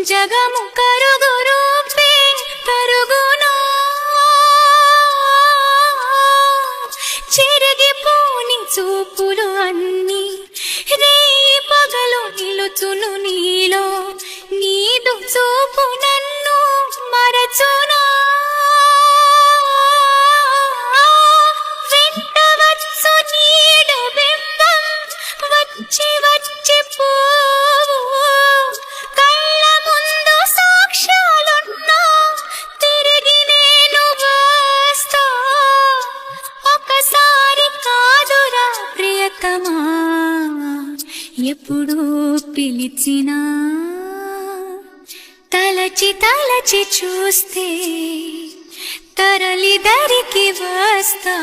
జగము కరుగు రూపే కరుగునా చెరిగిపోని చూపులు అన్నీ రేయి పగలు నిలుచును నీలో నీదు చూపు నన్ను మరచునా వెంటవచ్చు నీడు బింబం వచ్చి వచ్చి పోవు కళ్ళ ముందు సాక్ష్యాలున్నా తిరిగి నేను వస్తా ఒకసారి కాదురా ప్రియతమా ఎప్పుడు పిలిచినా తలచి తలచి చూస్తే తరలి దరికి వస్తా.